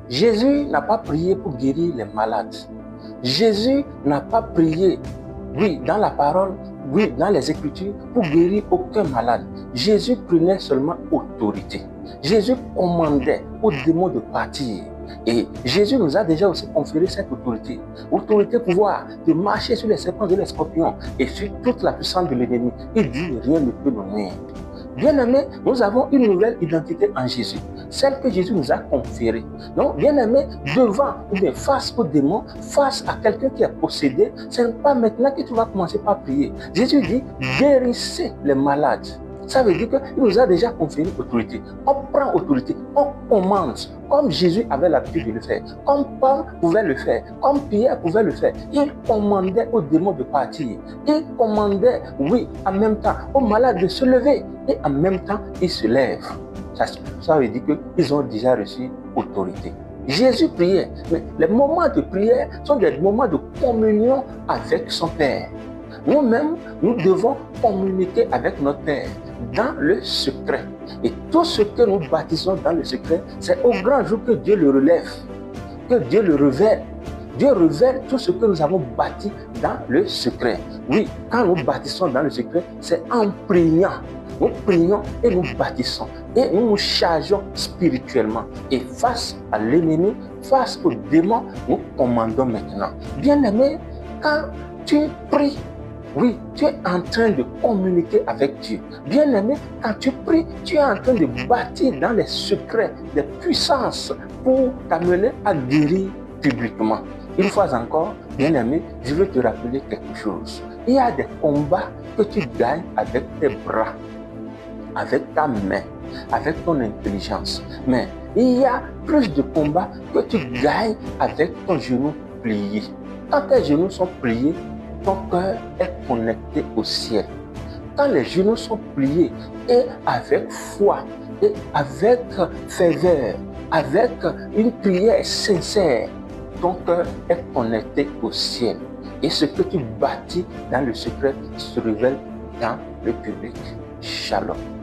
Jésus n'a pas prié pour guérir les malades. Jésus n'a pas prié, oui, dans la parole, oui, dans les Écritures, pour guérir aucun malade. Jésus prenait seulement autorité. Jésus commandait aux démons de partir. Et Jésus nous a déjà aussi conféré cette autorité. Autorité, pouvoir de marcher sur les serpents et les scorpions et sur toute la puissance de l'ennemi. Il dit, rien ne peut nous nuire. Bien-aimés, nous avons une nouvelle identité en Jésus, celle que Jésus nous a conférée. Donc, bien-aimés, devant ou bien face aux démons, face à quelqu'un qui est possédé, ce n'est pas maintenant que tu vas commencer par prier. Jésus dit, guérissez les malades. Ça veut dire qu'il nous a déjà conféré autorité. On prend autorité, on commence, comme Jésus avait l'habitude de le faire, comme Paul pouvait le faire, comme Pierre pouvait le faire. Il commandait aux démons de partir. Il commandait, oui, en même temps, aux malades de se lever. Et en même temps, ils se lèvent. Ça veut dire qu'ils ont déjà reçu autorité. Jésus priait, mais les moments de prière sont des moments de communion avec son Père. Nous-mêmes, nous devons communiquer avec notre Père dans le secret. Et tout ce que nous bâtissons dans le secret, c'est au grand jour que Dieu le relève, que Dieu le révèle. Dieu révèle tout ce que nous avons bâti dans le secret. Oui, quand nous bâtissons dans le secret, c'est en priant. Nous prions et nous bâtissons. Et nous nous chargeons spirituellement. Et face à l'ennemi, face aux démons, nous commandons maintenant. Bien-aimé, quand tu pries, oui, tu es en train de communiquer avec Dieu. Bien-aimé, quand tu pries, tu es en train de bâtir dans les secrets des puissances pour t'amener à guérir publiquement. Une fois encore, bien-aimé, je veux te rappeler quelque chose. Il y a des combats que tu gagnes avec tes bras, avec ta main, avec ton intelligence. Mais il y a plus de combats que tu gagnes avec ton genou plié. Quand tes genoux sont pliés, ton cœur est connecté au ciel. Quand les genoux sont pliés et avec foi et avec ferveur, avec une prière sincère, ton cœur est connecté au ciel. Et ce que tu bâtis dans le secret se révèle dans le public. Shalom.